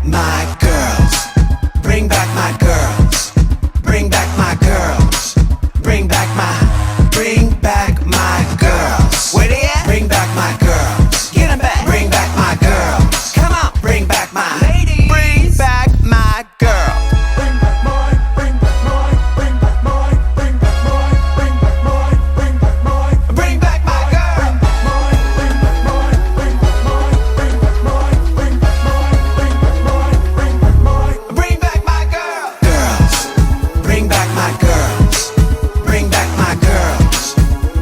my girls. Bring back my girls. Bring back my girls. Bring back my girls. Where they at? Bring back my girls. Get them back. Bring back my girls. Come on. Bring back my ladies. Bring back my girls. Bring back mine. Bring back mine. Bring back mine. Bring back mine. Bring back mine. Bring back mine. Bring back my girl. Bring back mine. Bring back mine. Bring back mine. Bring back mine. Bring back mine. Bring back mine. Bring back my girl. Girls.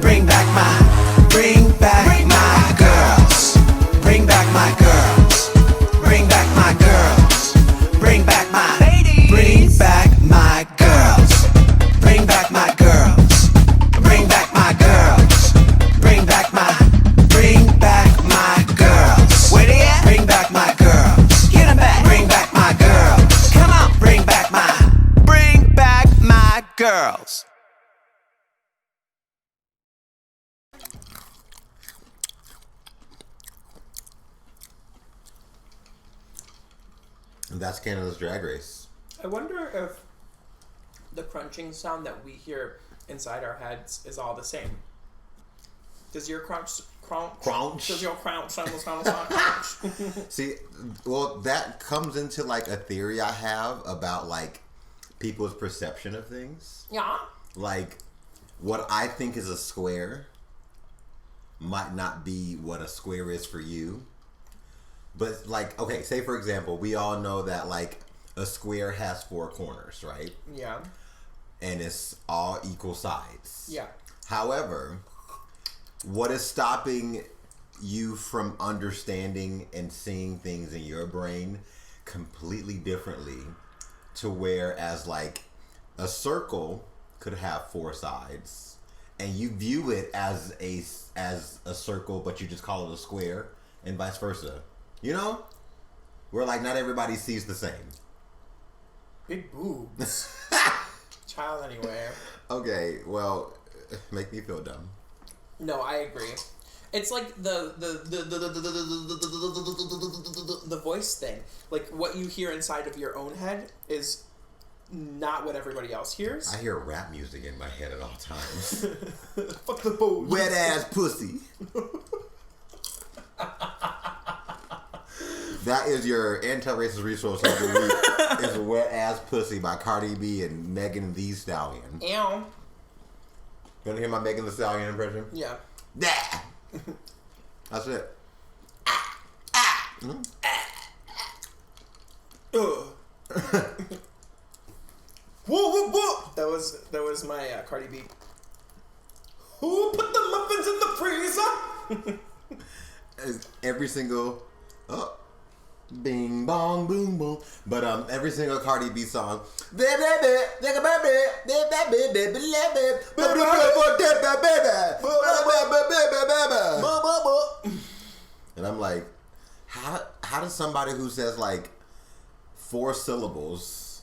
Bring back my girls. Bring back my girls. Bring back my girls. Bring back my girls. Bring back my girls. Bring back my ladies. Bring back my girls. Bring back my girls. Bring back my girls. Bring back my girls. Where they at? Bring back my girls. Get them back. Bring back my girls. Come on. Bring back my girls. And that's Canada's Drag Race. I wonder if the crunching sound that we hear inside our heads is all the same. Does your crunch? Does your crunch sound crunch? See, well, that comes into like a theory I have about like people's perception of things. Yeah. Like, what I think is a square might not be what a square is for you. But like, okay, say for example, we all know that like a square has 4 corners, right? Yeah. And it's all equal sides. Yeah. However, what is stopping you from understanding and seeing things in your brain completely differently to whereas like a circle could have 4 sides and you view it as a circle, but you just call it a square, and vice versa. You know? Where like not everybody sees the same. Big boobs. Child anyway. Okay, well, make me feel dumb. No, I agree. It's like the voice thing. Like what you hear inside of your own head is not what everybody else hears. I hear rap music in my head at all times. Fuck the boat. Wet ass pussy. That is your anti-racist resource of the week. It's Wet Ass Pussy by Cardi B and Megan Thee Stallion. Ew. You want to hear my Megan Thee Stallion impression? Yeah. Yeah. That's it. Whoa, whoa, whoa! That was my Cardi B. Who put the muffins in the freezer? Every single bing bong boom boom, but every single Cardi B song. And I'm like, how does somebody who says like 4 syllables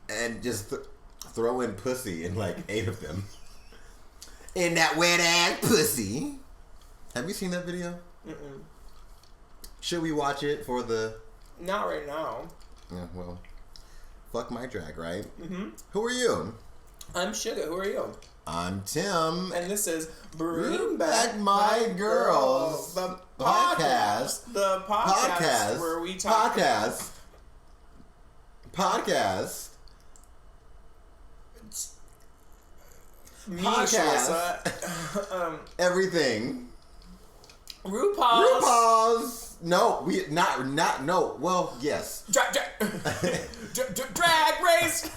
and just throw in pussy in like 8 of them in that wet ass pussy? Have you seen that video? Mm-mm. Should we watch it for the... Not right now. Yeah, well, fuck my drag, right? Mm-hmm. Who are you? I'm Sugar. Who are you? I'm Tim. And this is Bring Back My Girls. The podcast. The podcast where we talk... Podcast. Everything. RuPaul's. No, no. Well, yes. Drag race.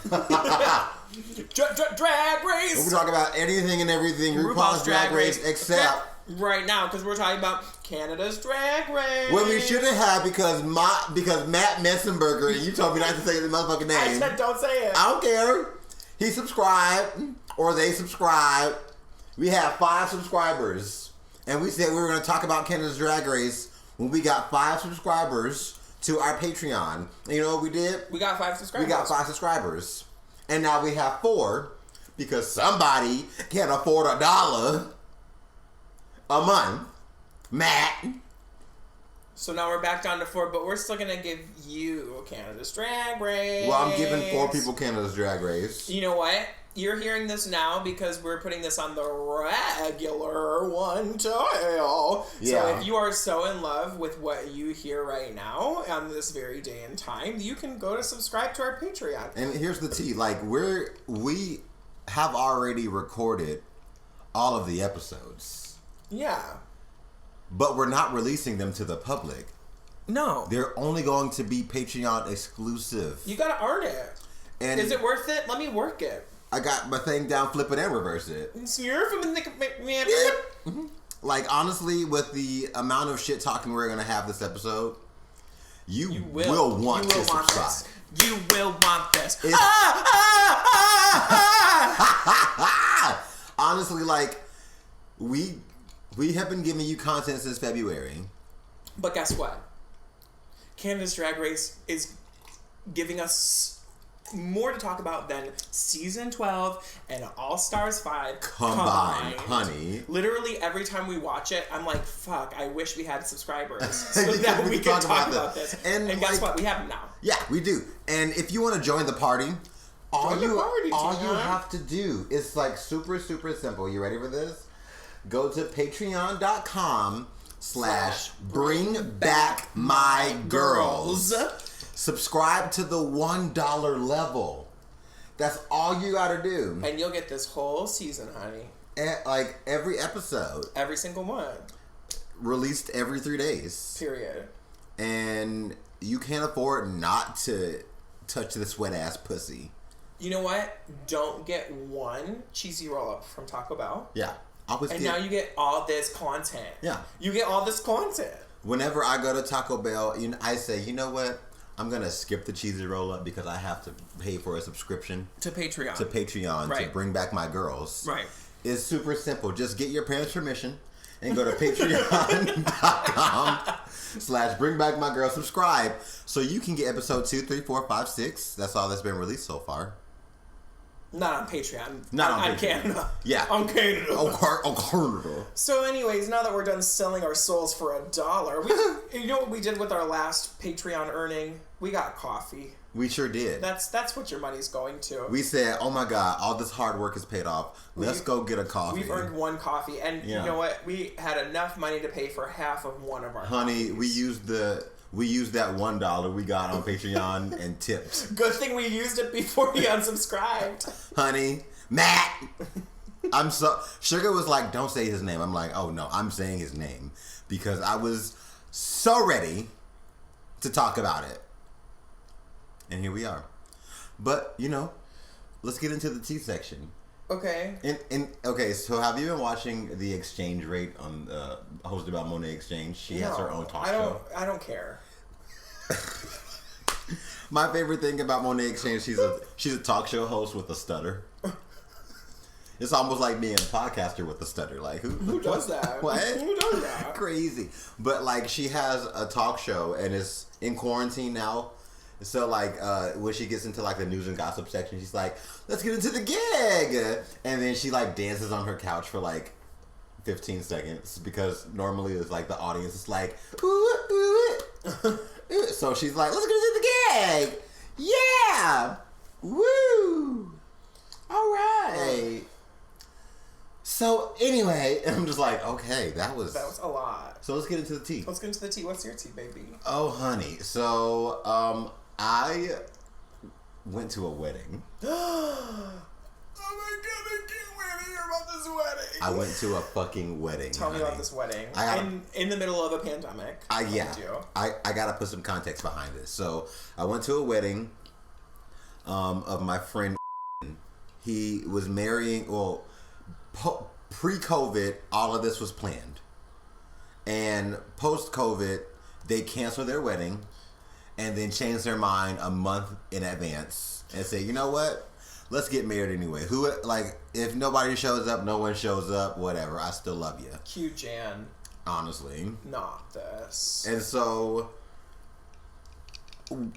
Drag race. We talk about anything and everything RuPaul's Drag Race except right now, because we're talking about Canada's Drag Race. Well, we shouldn't have because Matt Messenberger, and you told me not to say the motherfucking name. I said don't say it. I don't care. He subscribed or they subscribed. We have 5 subscribers. And we said we were going to talk about Canada's Drag Race when we got 5 subscribers to our Patreon. And you know what we did? We got 5 subscribers. We got 5 subscribers. And now we have 4 because somebody can't afford $1 a month. Matt. So now we're back down to 4, but we're still going to give you Canada's Drag Race. Well, I'm giving 4 people Canada's Drag Race. You know what? You're hearing this now because we're putting this on the regular one tail. Yeah. So if you are so in love with what you hear right now on this very day and time, you can go to subscribe to our Patreon. And here's the tea. Like, we have already recorded all of the episodes. Yeah. But we're not releasing them to the public. No. They're only going to be Patreon exclusive. You gotta earn it. And is it worth it? Let me work it. I got my thing down, flip it and reverse it. Like, honestly, with the amount of shit talking we're going to have this episode, you will want to subscribe. You will want this. Honestly, like, we have been giving you content since February. But guess what? Canada's Drag Race is giving us more to talk about than Season 12 and All Stars 5 combined, honey. Literally every time we watch it, I'm like, fuck, I wish we had subscribers so that we could talk about this. And guess what? We have them now. Yeah, we do. And if you want to join the party, all you have to do is like super, super simple. You ready for this? Go to patreon.com/bringbackmygirls. Subscribe to the $1 level. That's all you gotta do. And you'll get this whole season, honey. And, like, every episode. Every single one. Released every 3 days. Period. And you can't afford not to touch this wet ass pussy. You know what? Don't get one cheesy roll up from Taco Bell. Yeah. Now you get all this content. Yeah. You get all this content. Whenever I go to Taco Bell, I say, you know what? I'm going to skip the cheesy roll up because I have to pay for a subscription. To Patreon. To bring back my girls. Right. It's super simple. Just get your parents' permission and go to patreon.com/bringbackmygirls. Subscribe so you can get episode 2, 3, 4, 5, 6. That's all that's been released so far. Not on Patreon. Not on Patreon. Canada. Yeah. On Canada. On Canada. So anyways, now that we're done selling our souls for $1, you know what we did with our last Patreon earning? We got coffee. We sure did. That's what your money's going to. We said, oh my God, all this hard work is paid off. Let's go get a coffee. We've earned 1 coffee. And you know what? We had enough money to pay for half of one of our Honey, coffees. we used that $1 we got on Patreon and tipped. Good thing we used it before he unsubscribed. Honey, Matt. Sugar was like, don't say his name. I'm like, oh no, I'm saying his name because I was so ready to talk about it. And here we are. But, let's get into the tea section. Okay. Okay, so have you been watching The Exchange Rate on hosted by Monet Exchange? She has her own talk show. I don't care. My favorite thing about Monet Exchange, she's a talk show host with a stutter. It's almost like being a podcaster with a stutter. Like who does that? What? Who does that? Crazy. But like she has a talk show and it's in quarantine now. So like when she gets into like the news and gossip section, she's like, let's get into the gig. And then she like dances on her couch for like 15 seconds because normally it's like the audience is like, ooh, ooh. So she's like, let's get into the gig. Yeah. Woo. All right. So anyway, I'm just like, okay, that was a lot. So let's get into the tea. Let's get into the tea. What's your tea, baby? Oh, honey. So I went to a wedding. Oh my God, I can't wait to hear about this wedding. I went to a fucking wedding. Tell me about this wedding. In the middle of a pandemic. I gotta put some context behind this. So I went to a wedding of my friend. He was marrying, pre-COVID, all of this was planned. And post-COVID, they canceled their wedding and then changed their mind a month in advance and say, you know what? Let's get married anyway. If nobody shows up, no one shows up, whatever. I still love you. Cute Jan. Honestly. Not this. And so,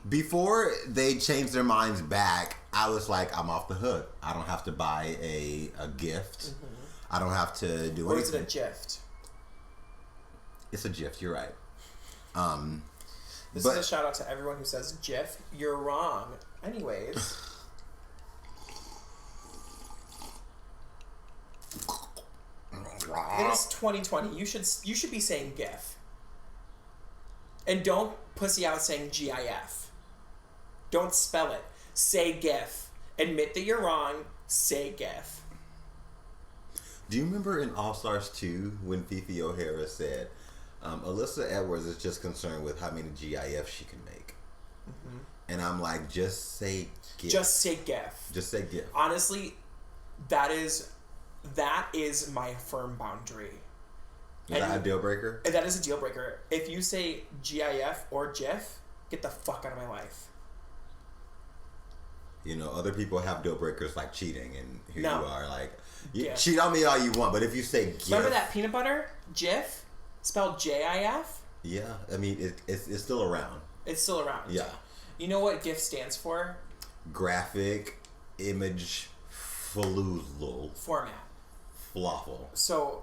before they changed their minds back, I was like, I'm off the hook. I don't have to buy a gift. Mm-hmm. I don't have to do anything. Or is it a gift? It's a gift, you're right. This is a shout out to everyone who says, Jeff, you're wrong. Anyways. It is 2020. You should be saying GIF. And don't pussy out saying GIF. Don't spell it. Say GIF. Admit that you're wrong. Say GIF. Do you remember in All Stars 2 when Fifi O'Hara said, Alyssa Edwards is just concerned with how many GIFs she can make? Mm-hmm. And I'm like, just say GIF. Just say GIF. Just say GIF. Honestly, that is my firm boundary. Is that a deal breaker? That is a deal breaker. If you say GIF or GIF, get the fuck out of my life. You know, other people have deal breakers like cheating, and here No. you are like, you GIF. cheat on me all you want, but if you say GIF. Remember that peanut butter? GIF? Spelled JIF? Yeah, I mean, it's still around. It's still around. Yeah. You know what GIF stands for? Graphic Image Faloozel. Format. Falafel. So,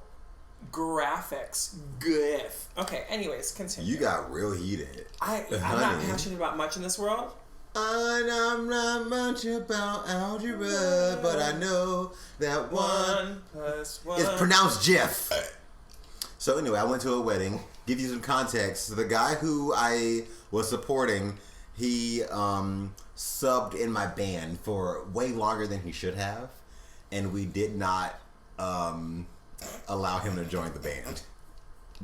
graphics. GIF. Okay, anyways, continue. You got real heated. I'm not passionate about much in this world. I'm not much about algebra, but I know that 1 plus 1 is pronounced Jeff. So anyway, I went to a wedding. Give you some context. The guy who I was supporting, he subbed in my band for way longer than he should have, and we did not allow him to join the band.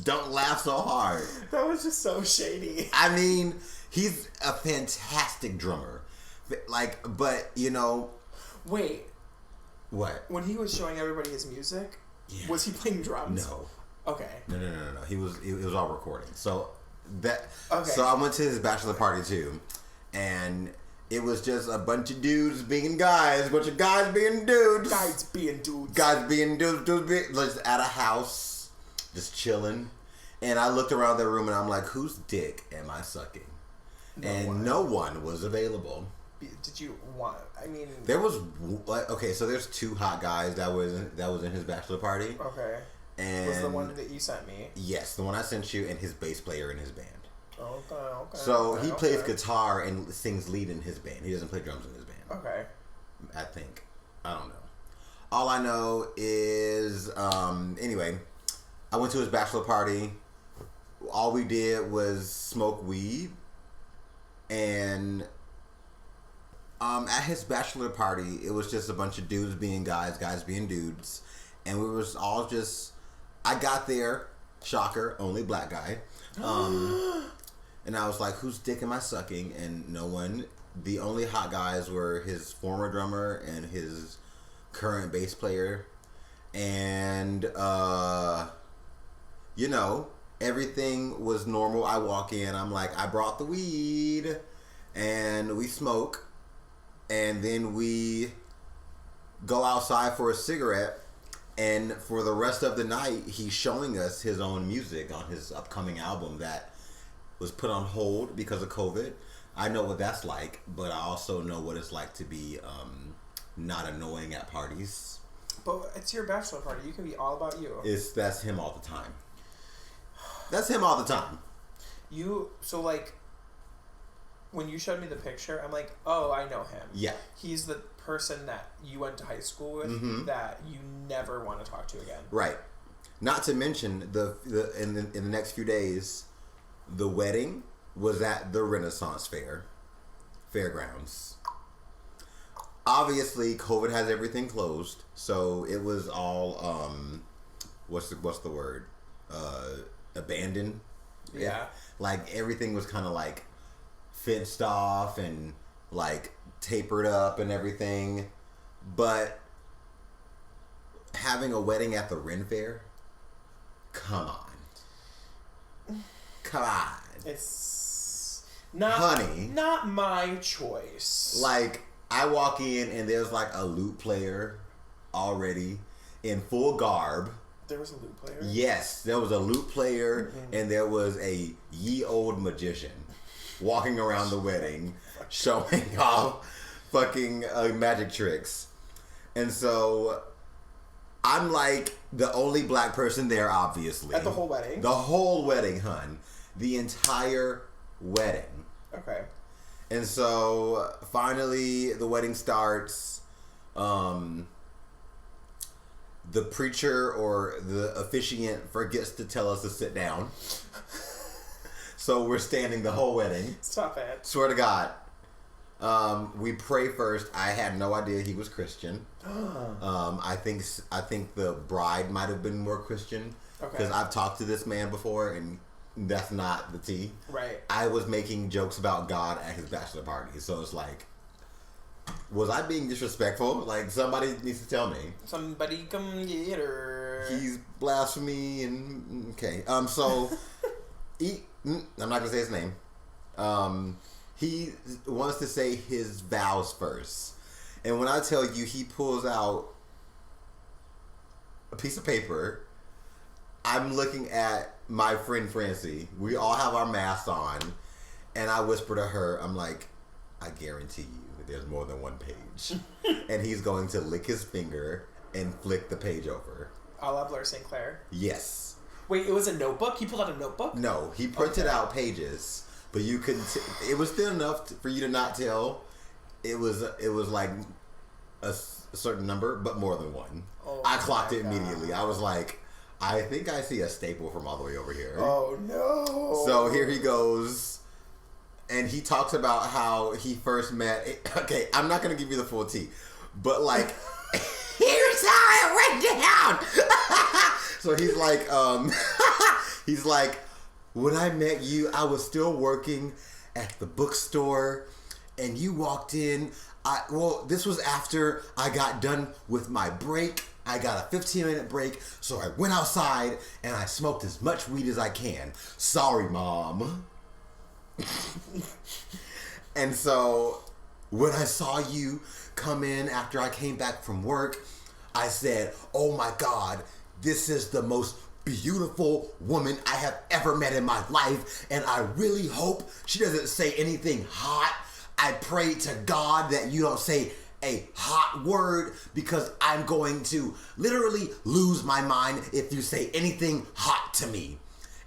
Don't laugh so hard. That was just so shady. I mean, he's a fantastic drummer. Like, but, you know... Wait. What? When he was showing everybody his music, Yeah. was he playing drums? No. Okay. No. It was all recording. So, Okay. So I went to his bachelor party, too. And it was just a bunch of dudes being guys. A bunch of guys being dudes. Guys being dudes. Guys being dudes. Dudes being... Just at a house. Just chilling. And I looked around the room and I'm like, whose dick am I sucking? No one was available. Did you want? I mean, there was like, okay, so there's 2 hot guys that was in his bachelor party. Okay. And was the one that you sent me? Yes, the one I sent you, and his bass player in his band. Okay. So he plays guitar and sings lead in his band. He doesn't play drums in his band. Okay. I think. I don't know. All I know is anyway, I went to his bachelor party. All we did was smoke weed. And at his bachelor party, it was just a bunch of dudes being guys, guys being dudes. And we was all just... I got there, shocker, only black guy. And I was like, whose dick am I sucking? And no one. The only hot guys were his former drummer and his current bass player. And, you know... Everything was normal. I walk in. I'm like, I brought the weed. And we smoke. And then we go outside for a cigarette. And for the rest of the night, he's showing us his own music on his upcoming album that was put on hold because of COVID. I know what that's like. But I also know what it's like to be not annoying at parties. But it's your bachelor party. You can be all about you. That's him all the time. That's him all the time. So like, when you showed me the picture, I'm like, oh, I know him. Yeah. He's the person that you went to high school with that you never want to talk to again. Right. Not to mention, in the next few days, the wedding was at the Renaissance Fairgrounds. Obviously, COVID has everything closed, so it was all, what's the word? Abandoned. Yeah. Like everything was kind of like fenced off and like tapered up and everything. But having a wedding at the Ren Fair, come on. It's not, honey, not my choice. Like I walk in and there's like a lute player already in full garb. There was a lute player? Yes, there was a lute player and there was a ye old magician walking around the wedding showing off fucking magic tricks. And so I'm like the only black person there, obviously. At the whole wedding? The whole wedding, hun. the entire wedding. Okay. And so finally the wedding starts. The preacher or the officiant forgets to tell us to sit down. So we're standing the whole wedding. Stop it. Swear to God. We pray first. I had no idea he was Christian. I think the bride might have been more Christian. Because I've talked to this man before and that's not the tea. Right. I was making jokes about God at his bachelor party. So it's like, was I being disrespectful? Like, somebody needs to tell me. Somebody come get her. He's blasphemy and... Okay. So... I'm not going to say his name. He wants to say his vows first. And when I tell you, he pulls out a piece of paper. I'm looking at my friend Francie. We all have our masks on. And I whisper to her, I'm like, I guarantee you there's more than one page. And he's going to lick his finger and flick the page over. A la Blair St. Clair? Yes. Wait, it was a notebook? He pulled out a notebook? No, he printed out pages, but you couldn't. It was thin enough for you to not tell. It was like a certain number, but more than one. Oh, I clocked it immediately. I was like, I think I see a staple from all the way over here. Oh no! So here he goes, and he talks about how he first met. Okay, I'm not gonna give you the full tea, but like, here's how it went down. So he's like, he's like, when I met you, I was still working at the bookstore, and you walked in. This was after I got done with my break. I got a 15-minute break, so I went outside and I smoked as much weed as I can. Sorry, Mom. And so when I saw you come in after I came back from work, I said, oh my God, this is the most beautiful woman I have ever met in my life, and I really hope she doesn't say anything hot. I pray to God that you don't say a hot word, because I'm going to literally lose my mind if you say anything hot to me.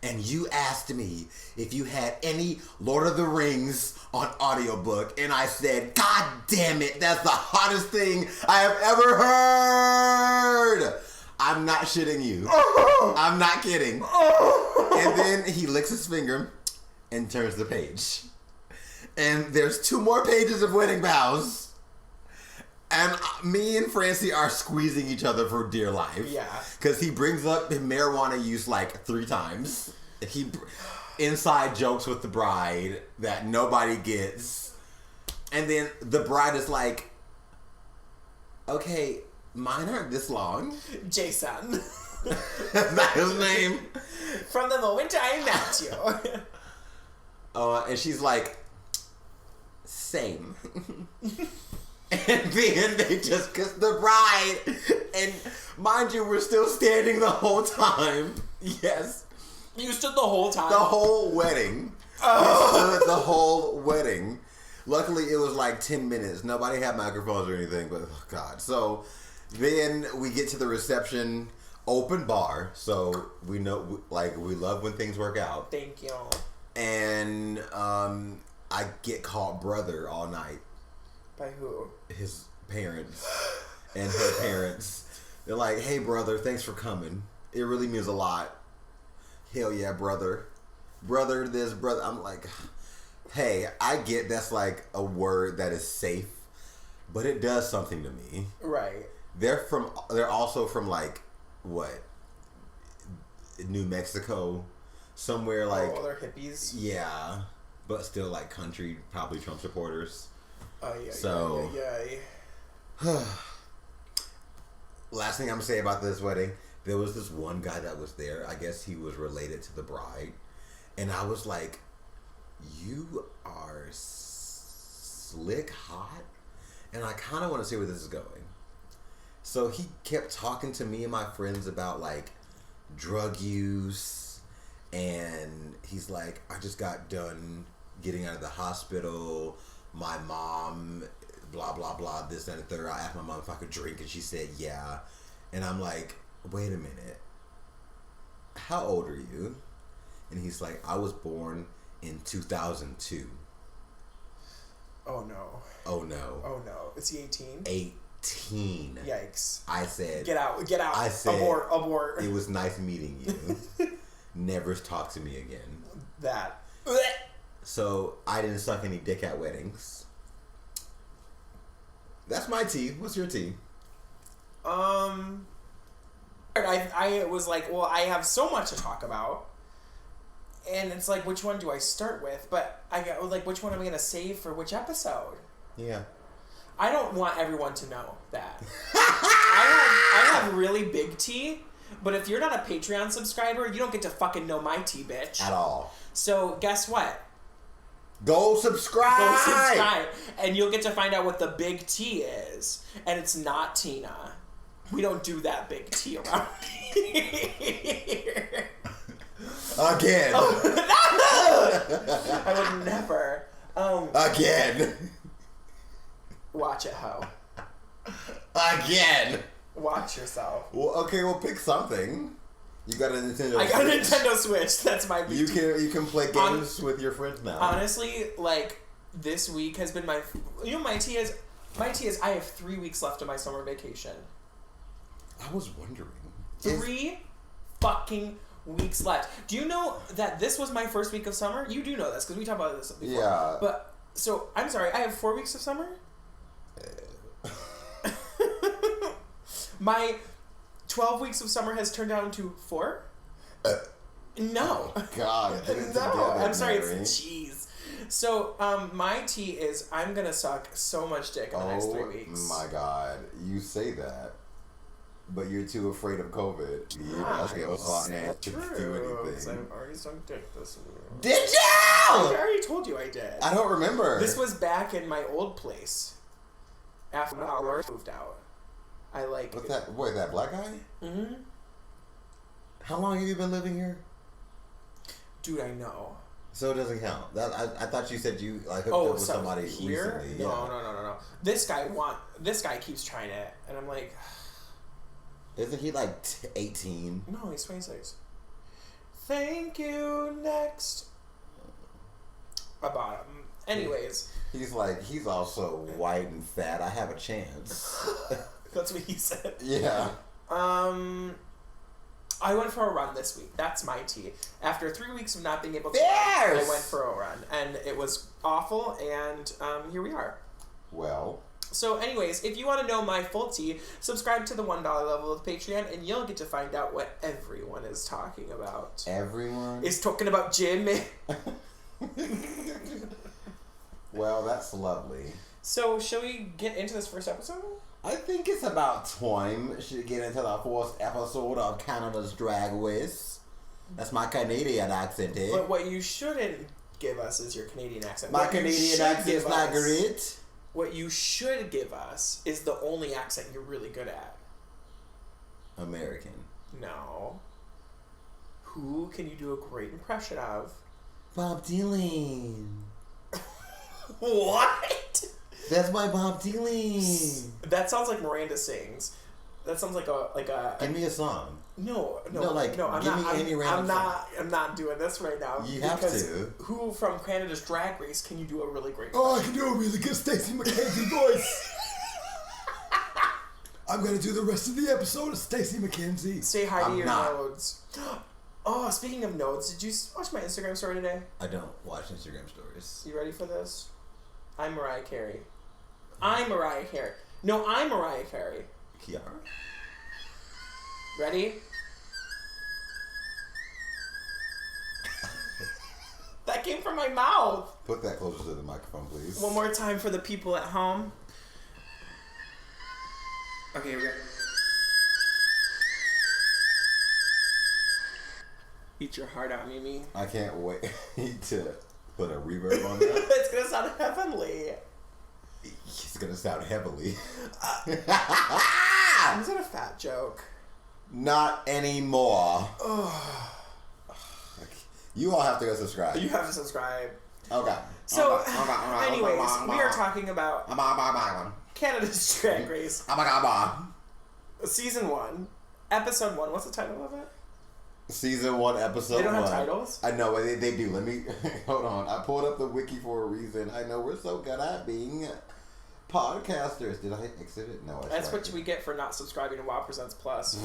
And you asked me if you had any Lord of the Rings on audiobook, and I said, God damn it, that's the hottest thing I have ever heard. I'm not shitting you. I'm not kidding. And then he licks his finger and turns the page. And there's 2 more pages of wedding vows. And me and Francie are squeezing each other for dear life. Yeah. Because he brings up marijuana use like 3 times. He inside jokes with the bride that nobody gets. And then the bride is like, okay, mine aren't this long. Jason. That's not his name. From the moment I met you. And she's like, same. And then they just kiss the bride. And mind you, we're still standing the whole time. Yes. You stood the whole time? The whole wedding. Oh. The whole wedding. Luckily, it was like 10 minutes. Nobody had microphones or anything, but oh God. So then we get to the reception, open bar. So we know, like, we love when things work out. Thank you. And I get called brother all night. By who? His parents and her parents. They're like, hey, brother, thanks for coming. It really means a lot. Hell yeah, brother. Brother this, brother. I'm like, hey, I get that's like a word that is safe, but it does something to me. Right. They're also from like, what? New Mexico. Somewhere like... Oh, they're hippies? Yeah. But still like country, probably Trump supporters. So, last thing I'm gonna say about this wedding, there was this one guy that was there. I guess he was related to the bride, and I was like, "You are slick hot," and I kind of want to see where this is going. So he kept talking to me and my friends about like drug use, and he's like, "I just got done getting out of the hospital. My mom, blah, blah, blah, this, that, and the third. I asked my mom if I could drink, and she said, yeah." And I'm like, wait a minute. How old are you? And he's like, I was born in 2002. Oh no. Oh no. Oh no. Is he 18? 18. Yikes. I said, Get out. I said, abort. It was nice meeting you. Never talk to me again. That. So I didn't suck any dick at weddings. That's my tea. What's your tea? I was like, well, I have so much to talk about. And it's like, which one do I start with? But I got like, which one am I going to save for which episode? Yeah. I don't want everyone to know that. I have really big tea, but if you're not a Patreon subscriber, you don't get to fucking know my tea, bitch. At all. So guess what? Go subscribe! Go subscribe. And you'll get to find out what the big T is. And it's not Tina. We don't do that big T around here. Again. I would never. Again. Watch it, ho. Again. Watch yourself. Well, okay, well, pick something. You got a Nintendo I got a Switch. Nintendo Switch. That's my big T. You can play games with your friends now. Honestly, like, this week has been my... You know, my tea is I have 3 weeks left of my summer vacation. I was wondering. 3 fucking weeks left. Do you know that this was my first week of summer? You do know this, because we talked about this before. Yeah. But, so, I'm sorry, I have 4 weeks of summer? My 12 weeks of summer has turned down to 4? No. Oh, God. Get it No. together, I'm sorry, Mary. it's cheese. So, my tea is I'm going to suck so much dick in the next 3 weeks. Oh, my God. You say that, but you're too afraid of COVID. You Ah, don't go out to do True, 'cause anything. I've already sucked dick this week. Did you? I already told you I did. I don't remember. This was back in my old place. After I moved out. I like... What's that? What, that black guy? Mm-hmm. How long have you been living here? Dude, I know. So it doesn't count. That I thought you said you like hooked up with so somebody here? recently. No, Yeah. no. This guy keeps trying it, and I'm like, Isn't he like 18? no, he's 26. Thank you. Next. About him. Anyways, He's also white and fat. I have a chance. that's what he said. Yeah. I went for a run this week. That's my tea. After 3 weeks of not being able to Bears! run, I went for a run, and it was awful. And here we are. Well, So, anyways, if you want to know my full tea, subscribe to the $1 level of Patreon, and you'll get to find out what everyone is talking about. everyone. Is talking about Jimmy. Well, that's lovely. So, shall we get into this first episode? I think it's about time we should get into the first episode of Canada's Drag Race. That's my Canadian accent, eh? But what you shouldn't give us is your Canadian accent. My What you Canadian should accent's give not us- great. What you should give us is the only accent you're really good at. American. No. Who can you do a great impression of? Bob Dylan. What? That's my Bob Dylan. That sounds like Miranda sings. That sounds like a. Give me a song. No, No, like, I'm give not. me any random I'm not doing this right now. You have because to. Who from Canada's Drag Race can you do a really great? Oh, I can do a really good Stacey McKenzie voice. I'm gonna do the rest of the episode of Stacey McKenzie. Say hi to I'm your not. nodes. Oh, speaking of nodes, did you watch my Instagram story today? I don't watch Instagram stories. You ready for this? I'm Mariah Carey. I'm Mariah Carey. No, I'm Mariah Carey. Kiara? Ready? That came from my mouth. Put that closer to the microphone, please. One more time for the people at home. Okay, here we go. Eat your heart out, Mimi. I can't wait to put a reverb on that. It's gonna sound heavenly. It's gonna sound heavily. Is that a fat joke? Not anymore. You all have to go subscribe. You have to subscribe. Okay. So, Okay. anyways, we are talking about Canada's Drag Race. Season 1, Episode 1. What's the title of it? Season 1, episode 1. They don't have titles? I know, they do. Let me... Hold on. I pulled up the wiki for a reason. I know we're so good at being podcasters. Did I exit it? No, that's what we get for not subscribing to WoW Presents Plus.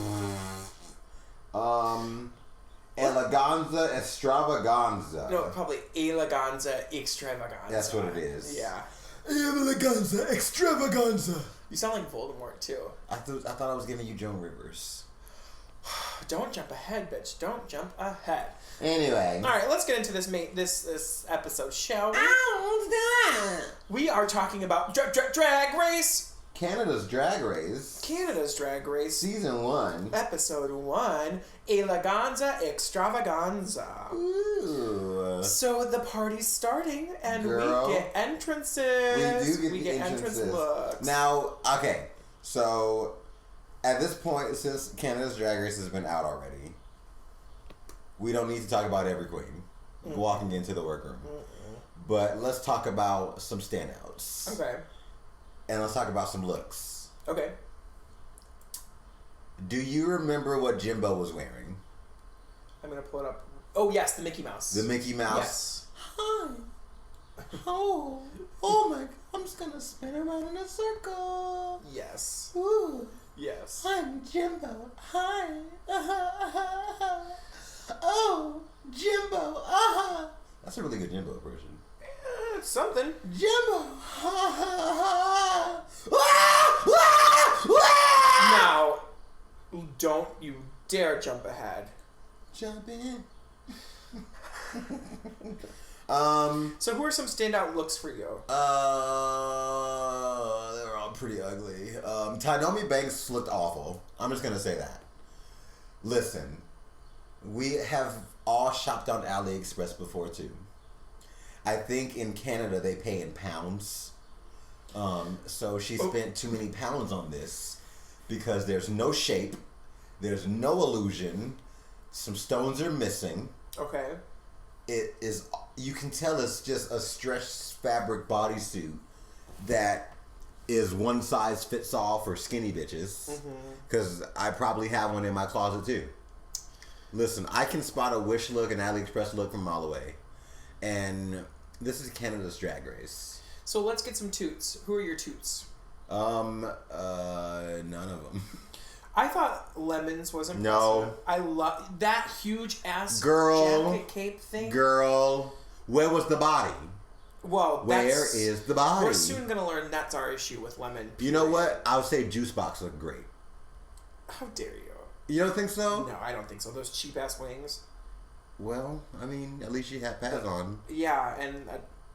Eh-laganza, Eh-xtravaganza. No, probably Eh-laganza, Eh-xtravaganza. That's what it is. Yeah. Eh-laganza, Eh-xtravaganza. You sound like Voldemort, too. I thought I was giving you Joan Rivers. Don't jump ahead, bitch. Don't jump ahead. Anyway. All right, let's get into this episode, shall we? Ow, We are talking about Drag Race. Canada's Drag Race. Canada's Drag Race. Season 1. Episode 1. Eh-laganza, Eh-xtravaganza. Ooh. So the party's starting, and Girl, we get entrances. We do get the entrance entrances. looks. Now, okay. So, at this point, since Canada's Drag Race has been out already, we don't need to talk about every queen walking into the workroom. But let's talk about some standouts. Okay. And let's talk about some looks. Okay. Do you remember what Jimbo was wearing? I'm gonna pull it up. Oh yes, the Mickey Mouse. The Mickey Mouse? Yes. Hi. Oh my God. I'm just gonna spin around in a circle. Yes. Ooh. Yes. I'm Jimbo. Hi. Oh, Jimbo. That's a really good Jimbo impression. It's something. Jimbo. Now, don't you dare jump ahead. Jump in. So who are some standout looks for you? They were all pretty ugly. Tynomi Banks looked awful. I'm just gonna say that. Listen, we have all shopped on AliExpress before too. I think in Canada they pay in pounds. So she spent too many pounds on this because there's no shape, there's no illusion, some stones are missing. Okay. It is, you can tell it's just a stretched fabric bodysuit that is one size fits all for skinny bitches. Because I probably have one in my closet too. Listen, I can spot a Wish look and AliExpress look from a mile away. And this is Canada's Drag Race. So let's get some toots. Who are your toots? None of them. I thought Lemons was impressive. No. I love that huge ass Girl. jacket cape thing. Girl, where was the body? Well, Where is the body? We're soon gonna learn that's our issue with Lemon. You know what? I would say Juice Box looked great. How dare you? You don't think so? No, I don't think so. Those cheap ass wings. Well, I mean, at least she had pads on. Yeah, and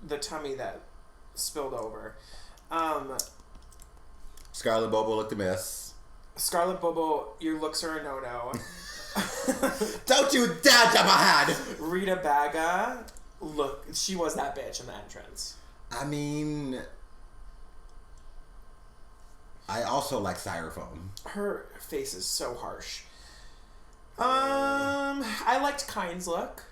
the tummy that spilled over. Scarlet Bobo looked a mess. Scarlet Bobo, your looks are a no-no. Don't you dare jump ahead! Rita Baga, look, she was that bitch in the entrance. I mean, I also like Styrofoam. Her face is so harsh. I liked Kyne's look.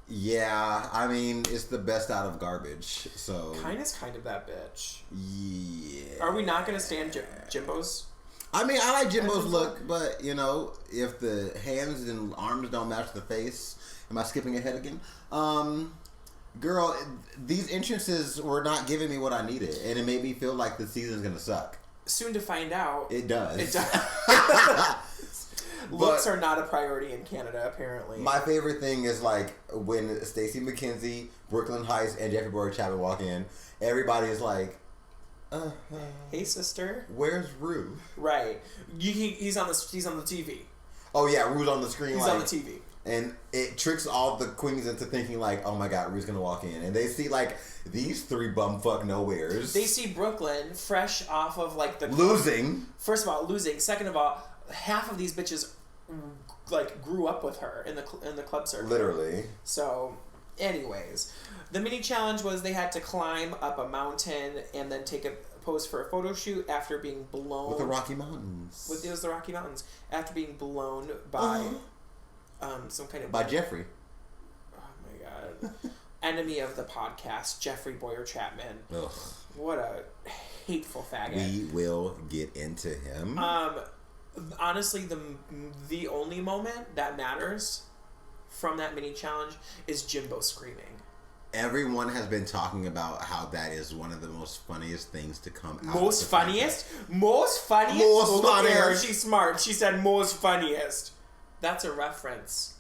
Yeah, I mean, it's the best out of garbage, so... Kyne is kind of that bitch. Yeah. Are we not going to stand Jimbo's? I mean, I like Jimbo's look, but, you know, if the hands and arms don't match the face... Am I skipping ahead again? Girl, these entrances were not giving me what I needed, and it made me feel like the season's going to suck. Soon to find out. It does. It does. Looks are not a priority in Canada, apparently. My favorite thing is like when Stacey McKenzie, Brooklyn Heights, and Jeffrey Boyer Chapman walk in. Everybody is like, "Hey, sister, where's Rue?" Right? He's on the TV. Oh yeah, Rue's on the screen. He's on the TV, and it tricks all the queens into thinking like, "Oh my God, Rue's gonna walk in," and they see like these three bumfuck nowheres. They see Brooklyn fresh off of like the losing. First of all, losing. Second of all, half of these bitches like grew up with her in the club circuit. Literally. So, anyways, the mini challenge was they had to climb up a mountain and then take a pose for a photo shoot after being blown with the Rocky Mountains. It was the Rocky Mountains after being blown by some kind of by Jeffrey. Oh my God. Enemy of the podcast, Jeffrey Boyer Chapman. Ugh. What a hateful faggot. We will get into him. Honestly, the only moment that matters from that mini challenge is Jimbo screaming. Everyone has been talking about how that is one of the most funniest things to come out. Most funniest? Most funniest? Most Look at her, funniest. she's smart. She said most funniest. That's a reference.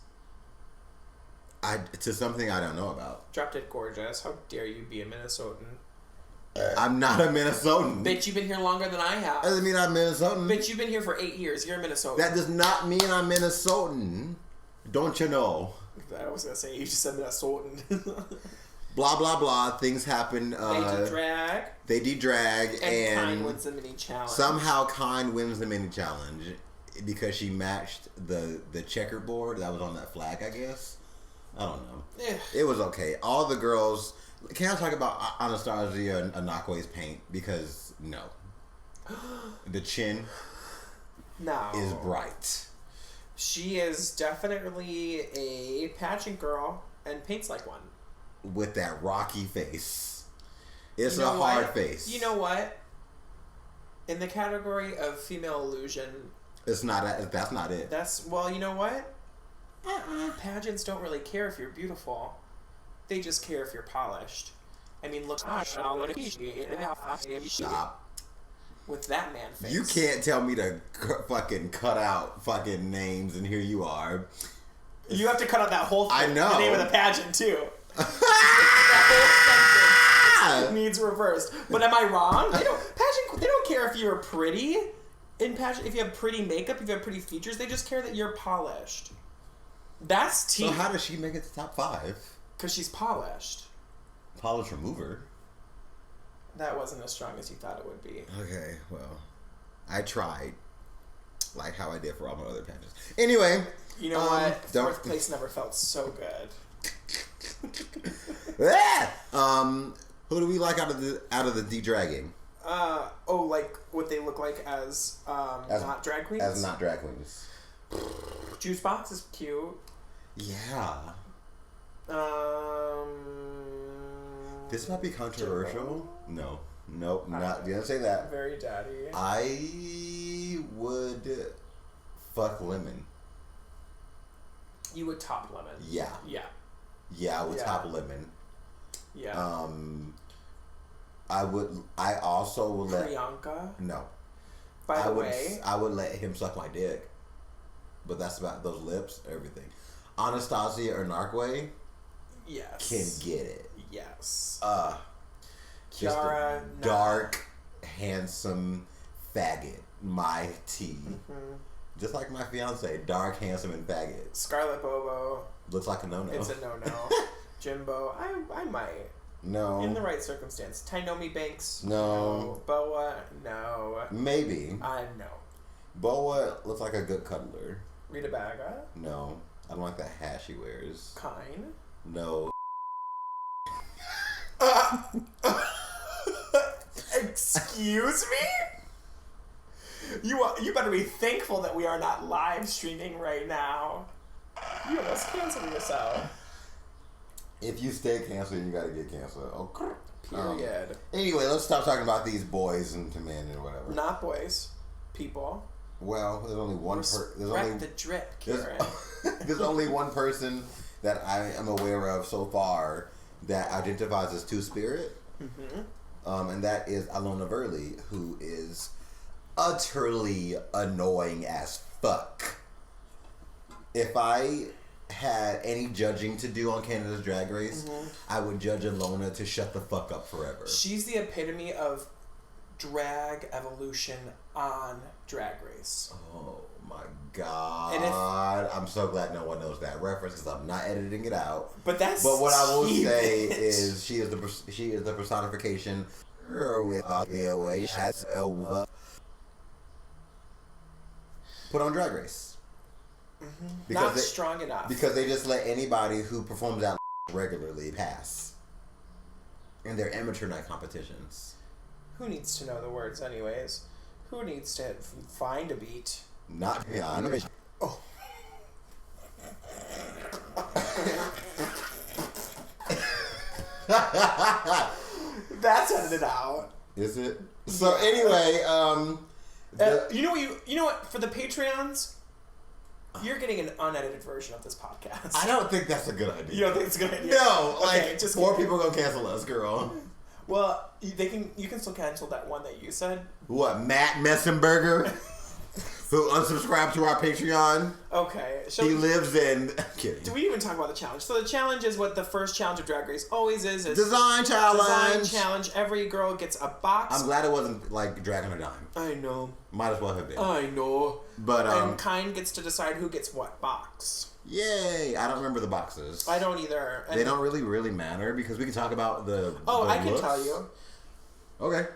To something I don't know about. Drop Dead Gorgeous. How dare you be a Minnesotan? I'm not a Minnesotan. Bitch, you've been here longer than I have. Doesn't mean I'm Minnesotan. Bitch, you've been here for 8 years. You're a Minnesotan. That does not mean I'm Minnesotan. Don't you know? I was gonna say, you just said Minnesotan. Blah, blah, blah. Things happen. They They drag. And Kind wins the mini challenge. Somehow Kind wins the mini challenge because she matched the checkerboard that was on that flag, I guess. I don't know. It was okay. All the girls... Can I talk about Anastasia Anakwe's paint? Because, no. The chin No. is bright. She is definitely a pageant girl and paints like one. With that rocky face. It's You know a hard what? face. You know what? In the category of female illusion, It's not. That's not it. that's, well, you know what? Pageants don't really care if you're beautiful. They just care if you're polished. I mean, look Stop. with that man face. You can't tell me to fucking cut out fucking names, and here you are. You have to cut out that whole thing. I know. The name of the pageant, too. That whole sentence needs reversed. But am I wrong? They don't care if you're pretty. In pageant, if you have pretty makeup, if you have pretty features, they just care that you're polished. That's tea. So how does she make it to top 5? Because she's polished. Polish remover. That wasn't as strong as you thought it would be. Okay, well, I tried, like how I did for all my other pageants. Anyway, You know what? Fourth place never felt so good. who do we like out of the de-dragging? Like what they look like as not drag queens? As not drag queens. Juice Box is cute. Yeah. This might be controversial. No. Nope, not gonna say that. Very daddy. I would fuck Lemon. You would top Lemon. Yeah. Yeah. Yeah, I would top Lemon. Yeah. I also would let... Priyanka. No. By the way... I would let him suck my dick. But that's about those lips, everything. Anastasia Anakwe Yes. can get it. Yes. Just Kiara, a dark, handsome faggot. My tea. Mm-hmm. Just like my fiance, dark, handsome, and faggot. Scarlett Bobo. Looks like a no-no. It's a no-no. Jimbo. I might. No. In the right circumstance. Tainomi Banks. No. Boa. No. Maybe. No. Boa looks like a good cuddler. Rita Baga. No. I don't like the hat she wears. Kind. No. Excuse me? You better be thankful that we are not live streaming right now. You almost canceled yourself. If you stay canceled, you gotta get canceled. Okay. Period. Anyway, let's stop talking about these boys and men and whatever. Not boys. People. Well, there's only one person. Respect the drip, Karen. There's only one person that I am aware of so far that identifies as Two-Spirit. Mm-hmm. And that is Alona Verley, who is utterly annoying as fuck. If I had any judging to do on Canada's Drag Race, I would judge Alona to shut the fuck up forever. She's the epitome of drag evolution on Drag Race. Oh my god! And I'm so glad no one knows that reference because I'm not editing it out. But what I will say it. is she is the personification. Put on Drag Race. Mm-hmm. Not strong enough. Because they just let anybody who performs that regularly pass in their amateur night competitions. Who needs to know the words anyways? Who needs to find a beat? Not me. Oh. That's edited out. Is it? So anyway, You know what? For the Patreons, you're getting an unedited version of this podcast. I don't think that's a good idea. You don't think it's a good idea? No, Okay, like just more people gonna cancel us, girl. Well, you can still cancel that one that you said. What, Matt Messenberger? Who unsubscribed to our Patreon? Okay. He lives in... I'm kidding. Do we even talk about the challenge? So the challenge is what the first challenge of Drag Race always is. Design challenge. Design challenge. Every girl gets a box. I'm glad it wasn't like Dragon or Dime. I know. Might as well have been. I know. But and Kind gets to decide who gets what box. Yay! I don't remember the boxes. I don't either. And they don't really matter because we can talk about the. Oh, the I can looks. tell you. Okay.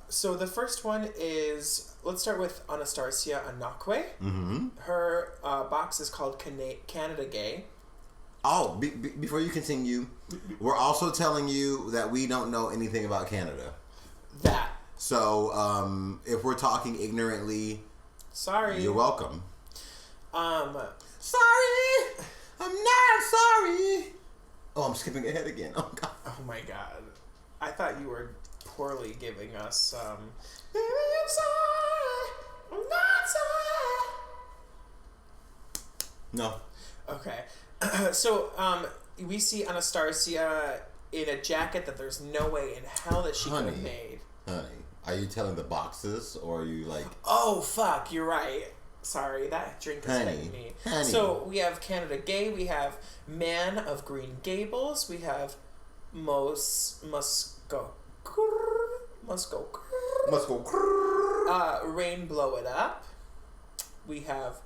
So the first one is, let's start with Anastasia Anakwe. Mm-hmm. Her box is called Canada Gay. Oh, before you continue, we're also telling you that we don't know anything about Canada. That. So, if we're talking ignorantly, sorry. You're welcome. Sorry! I'm not sorry! Oh, I'm skipping ahead again. Oh, God. Oh, my God. I thought you were poorly giving us, Baby, I'm sorry. I'm not sorry. No. Okay. So, we see Anastasia in a jacket that there's no way in hell that she could have made. Honey, are you telling the boxes or are you like... Oh, fuck, you're right. Sorry, that drink is hitting me. Honey. So, we have Canada Gay, we have Man of Green Gables, we have Musco. Rain Blow It Up. We have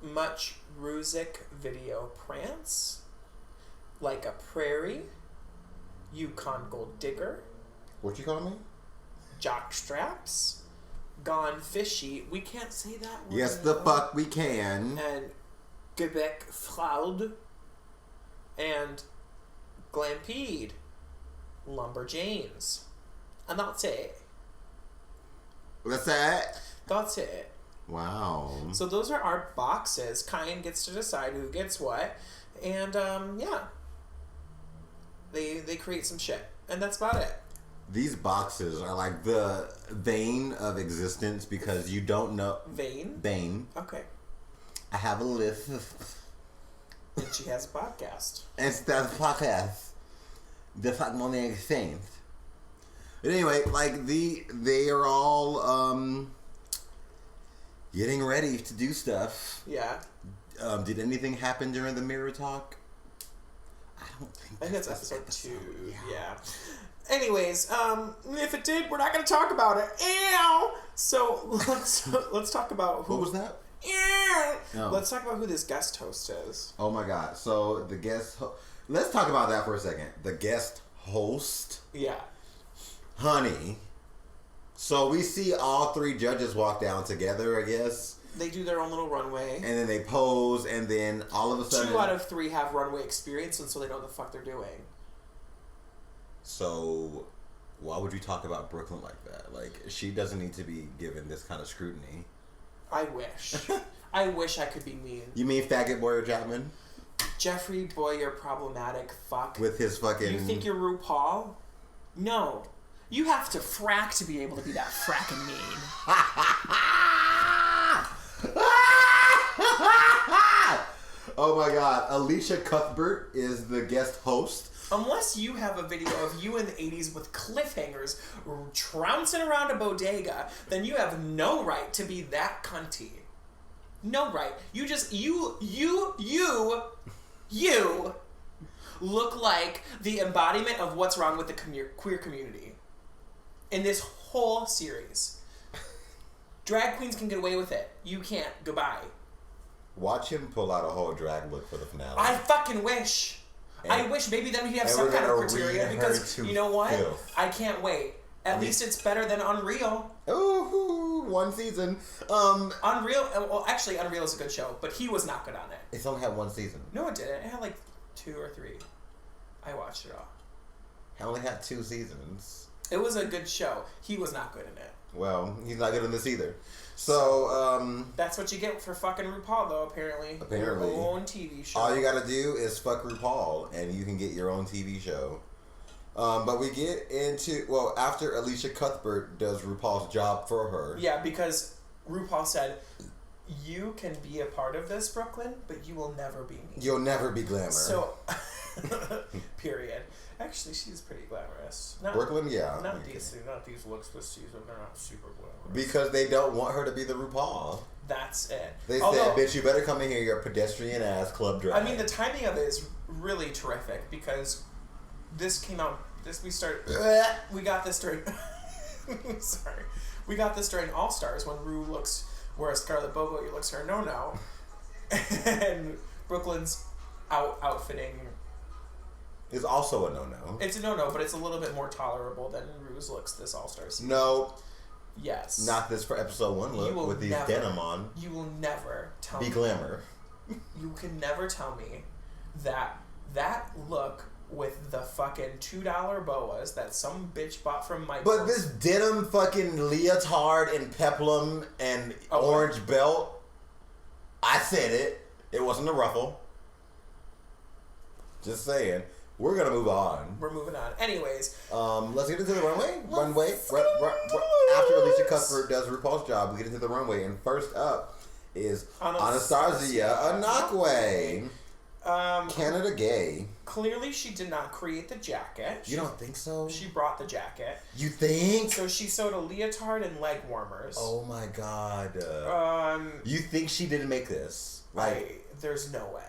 Much Rusick Video Prance. Like a Prairie. Yukon Gold Digger. What you call me? Jock Straps. Gone Fishy. We can't say that word. Yes, the fuck we can. And Quebec Fraud. And Glampede. Lumberjanes. And that's it. What's that? That's it. Wow. So those are our boxes. Kyan gets to decide who gets what. And, yeah. They create some shit. And that's about it. These boxes are like the vein of existence because you don't know... Vein? Vein. Okay. I have a list. And she has a podcast. It's that podcast. The fuck money exchange. But anyway, like they are all getting ready to do stuff. Yeah. Did anything happen during the mirror talk? I don't think. I think that's episode 2. Yeah. Anyways, if it did, we're not going to talk about it. Ew! So let's talk about who. What was that? Ew! No. Let's talk about who this guest host is. Oh my God! So the guest. Let's talk about that for a second. The guest host. Yeah. Honey. So we see all 3 judges walk down together, I guess. They do their own little runway. And then they pose, and then all of a sudden... 2 out of 3 have runway experience, and so they know what the fuck they're doing. So, why would you talk about Brooklyn like that? Like, she doesn't need to be given this kind of scrutiny. I wish. I wish I could be mean. You mean faggot Boyer Chapman? Jeffrey Boyer, problematic fuck. With his fucking... You think you're RuPaul? No. You have to frack to be able to be that frackin' mean. Oh my God. Alicia Cuthbert is the guest host. Unless you have a video of you in the 80s with cliffhangers trouncing around a bodega, then you have no right to be that cunty. No right. You just, you look like the embodiment of what's wrong with the queer community. In this whole series. Drag queens can get away with it. You can't. Goodbye. Watch him pull out a whole drag look for the finale. I fucking wish. I wish maybe then he'd have some kind of criteria because you know what? Filth. I can't wait. At least it's better than Unreal. Ooh, 1 season. Unreal. Well, actually, Unreal is a good show, but he was not good on it. It's only had 1 season. No, it didn't. It had like 2 or 3. I watched it all. It only had 2 seasons. It was a good show. He was not good in it. Well, he's not good in this either. So, that's what you get for fucking RuPaul, though, apparently. Apparently. Your own TV show. all you gotta do is fuck RuPaul, and you can get your own TV show. But we get into, after Alicia Cuthbert does RuPaul's job for her. Yeah, because RuPaul said, you can be a part of this, Brooklyn, but you will never be me. You'll never be Glamour. So, period. Actually, she's pretty glamorous. Brooklyn, yeah. Not these looks this season. They're not super glamorous. Because they don't want her to be the RuPaul. That's it. They said, bitch, you better come in here, your pedestrian ass club drag. I mean, the timing of it is really terrific because this came out. We got this during. Sorry, we got this during All Stars when Rue where Scarlett Bobo looks her no, and Brooklyn's outfitting. Is also a no. It's a no, but it's a little bit more tolerable than Rue's looks this All Star season. No. Yes. Not this for episode 1 look with these denim on. You will never tell me. Be Glamour. You can never tell me that look with the fucking $2 boas that some bitch bought from Michael's. But this denim fucking leotard and peplum and orange belt, I said it. It wasn't a ruffle. Just saying. We're gonna move on. We're moving on. Anyways. Let's get into the runway. After Alicia Cuthbert does RuPaul's job, we get into the runway, and first up is Anastasia Anakwe. Canada Gay. Clearly, she did not create the jacket. You don't think so? She brought the jacket. You think? So she sewed a leotard and leg warmers. Oh my god. You think she didn't make this? There's no way.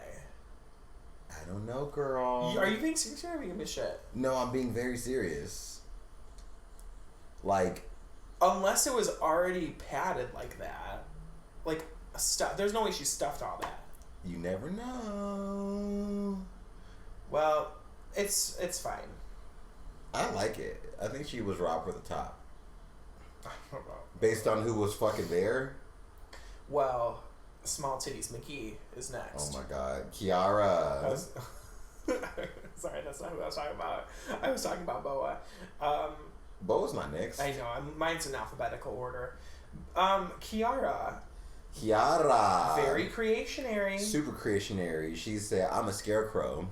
I don't know, girl. Are you being serious or are you being shit? No, I'm being very serious. Unless it was already padded like that. There's no way she stuffed all that. You never know. Well, it's fine. I like it. I think she was robbed for the top. I don't know. Based on who was fucking there? Well, Small Titties McGee is next. Oh my god. Kiara. Sorry, that's not who I was talking about. I was talking about Boa. Boa's not next. I know. Mine's in alphabetical order. Kiara. Very creationary. Super creationary. She said, I'm a scarecrow.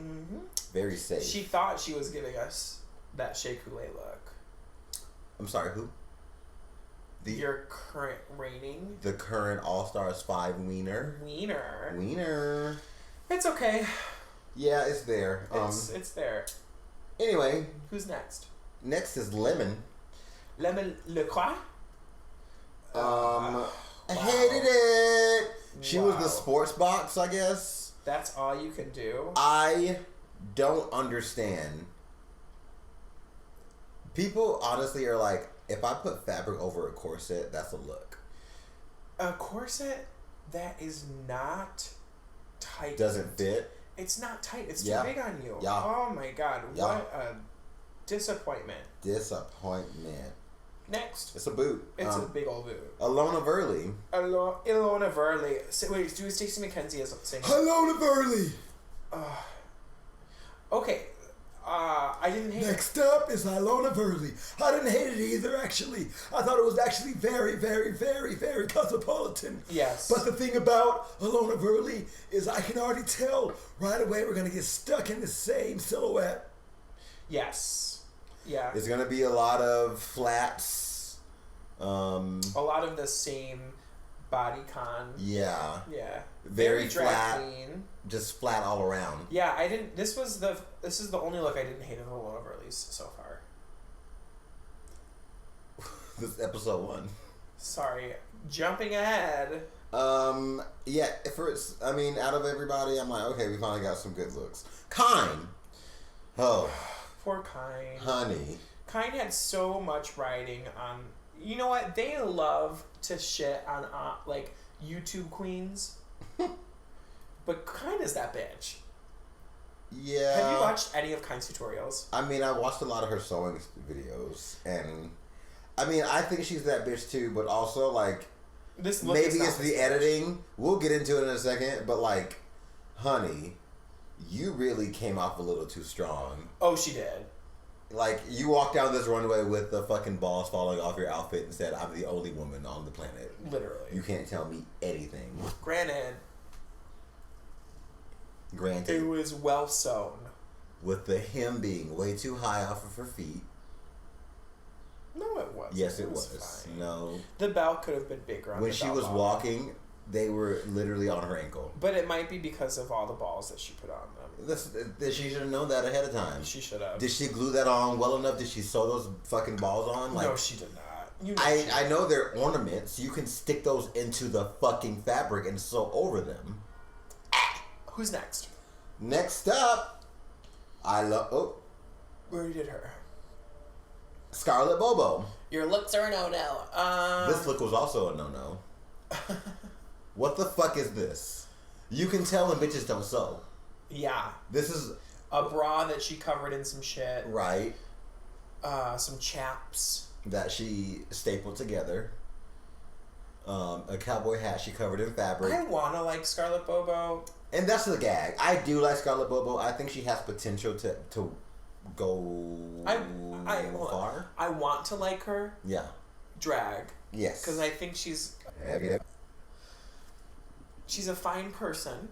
Mm-hmm. Very safe. She thought she was giving us that Shea Coulee look. I'm sorry, who? Your current reigning. The current All-Stars 5 wiener. It's okay. Yeah, it's there. It's there. Anyway. Who's next? Next is Lemon. Lemon Le Croix? I hated it. She was the sports box, I guess. That's all you can do? I don't understand. People honestly are like, if I put fabric over a corset, that's a look. A corset that is not tight. Doesn't fit? It's not tight. It's too big on you. Yeah. Oh my god. Yeah. What a disappointment. Next. It's a boot. It's a big old boot. Alona Verley. Ilona Verley. Wait, do Stacey McKenzie as saying Alona Verley. Okay. I didn't hate Next up is Ilona Verley. I didn't hate it either, actually. I thought it was actually very, very, very, very cosmopolitan. Yes. But the thing about Ilona Verley is I can already tell right away we're going to get stuck in the same silhouette. Yes. Yeah. It's going to be a lot of flats. A lot of the same bodycon. Yeah. Yeah. Very drag flat. queen. Just flat all around. Yeah, I didn't. This is the only look I didn't hate of Ilona Verley's so far. This is episode 1. Sorry, jumping ahead. Yeah. Out of everybody, I'm like, okay, we finally got some good looks. Kine. Oh. Poor Kine. Honey. Kine had so much writing on. You know what? They love to shit on YouTube queens. But Kine is that bitch. Yeah. Have you watched any of Kine's tutorials? I watched a lot of her sewing videos, and I think she's that bitch too. But also, this look maybe is not it's the this bitch. editing. We'll get into it in a second. But honey, you really came off a little too strong. Oh, she did. You walked down this runway with the fucking balls falling off your outfit and said, "I'm the only woman on the planet." Literally. You can't tell me anything. Granted. It was well sewn. with the hem being way too high off of her feet. No, it wasn't. Yes, it was. Fine. No. The bell could have been bigger on When the she bell was bottom. walking, they were literally on her ankle. But it might be because of all the balls that she put on them. She should have known that ahead of time. She should have. Did she glue that on well enough? Did she sew those fucking balls on? No, she did not. You know I know they're ornaments. You can stick those into the fucking fabric and sew over them. Who's next? Next up, We already did her. Scarlett Bobo. Your looks are a no-no. This look was also a no-no. What the fuck is this? You can tell when bitches don't sew. Yeah. This is A bra that she covered in some shit. right. Some chaps. That she stapled together. A cowboy hat she covered in fabric. I wanna like Scarlett Bobo. And that's the gag. I do like Scarlett Bobo. I think she has potential to go far. I want to like her. Yeah. Drag. Yes. Because I think she's a fine person.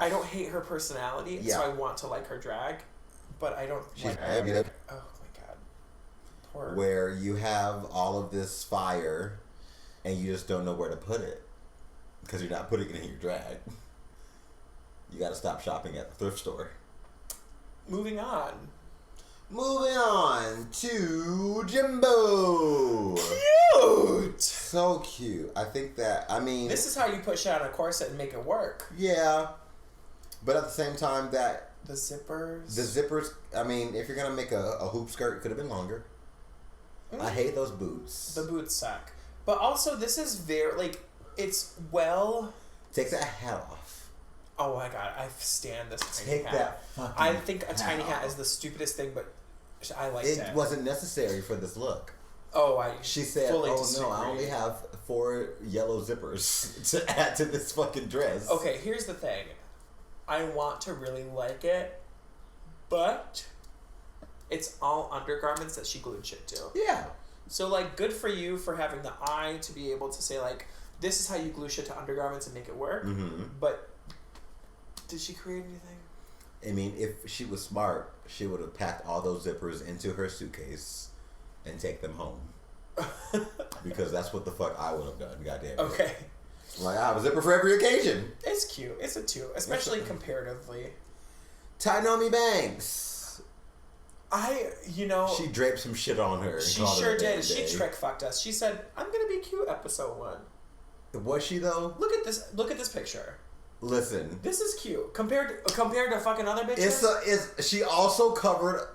I don't hate her personality, Yeah. so I want to like her drag. But I don't She's like her. heavy. Oh my god. Poor. Where you have all of this fire and you just don't know where to put it because you're not putting it in your drag. You got to stop shopping at the thrift store. Moving on. Moving on to Jimbo. Cute! So cute. I think that, I mean... This is how you put shit on a corset and make it work. Yeah. But at the same time that... The zippers. The zippers, I mean, if you're going to make a hoop skirt, it could have been longer. I hate those boots. The boots suck. But also, this is very, like, it's well... Take that hat off. Oh my god, I stand this tiny Take hat. that fucking I think a hat tiny hat off. is the stupidest thing, but I liked It it. wasn't necessary for this look. Oh, She said, fully oh disagree. no, I only have 4 yellow zippers to add to this fucking dress. Okay, here's the thing. I want to really like it, but it's all undergarments that she glued shit to. Yeah. So, like, good for you for having the eye to be able to say, like, this is how you glue shit to undergarments and make it work. Mm-hmm. But did she create anything? I mean, if she was smart, she would have packed all those zippers into her suitcase and take them home. Because that's what the fuck I would have done, goddamn it. Okay. Like, I have a zipper for every occasion. It's cute. It's a 2, especially comparatively. Tynomi Banks. She draped some shit on her. And She called sure it a did. bad She day. trick fucked us. She said, "I'm gonna be cute." Episode 1. Was she though? Look at this. Look at this picture. Listen. This is cute compared to fucking other bitches. She also covered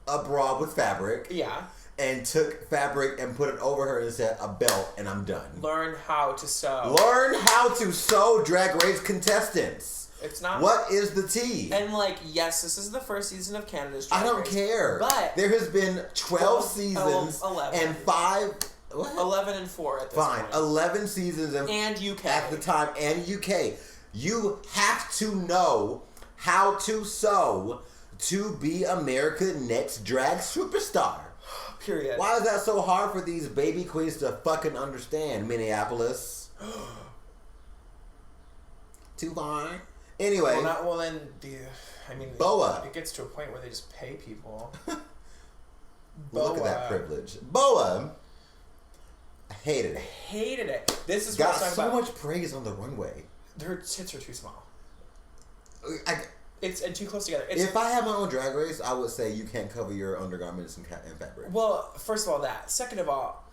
a bra with fabric. Yeah. And took fabric and put it over her and said, a belt, and I'm done. Learn how to sew. Learn how to sew, Drag Race contestants. It's not. What is the tea? And like, yes, this is the first season of Canada's Drag I don't Race, care. But there has been 12 seasons 11. and 5. What? 11 and 4 at this Fine. point. 11 seasons And UK. at the time, and UK. You have to know how to sew to be America's next drag superstar. Period. Why is that so hard for these baby queens to fucking understand, Minneapolis? Too far. Anyway. Boa. It gets to a point where they just pay people. Look at that privilege. Boa. I hated it. Hated it. This is Got what I'm talking so about. much praise on the runway. Her tits are too small. I, And too close together. If I had my own drag race, I would say you can't cover your undergarments and fabric. Well, first of all, that. Second of all,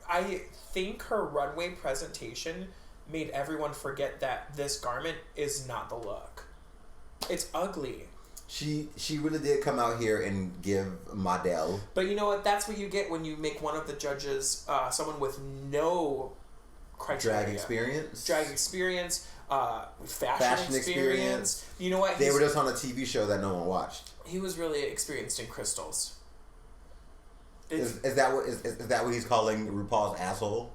I think her runway presentation made everyone forget that this garment is not the look. It's ugly. She really did come out here and give Model. But you know what? That's what you get when you make one of the judges someone with no criteria. Drag experience. Fashion experience. You know what? They were just on a TV show that no one watched. He was really experienced in crystals. Is that what he's calling RuPaul's asshole?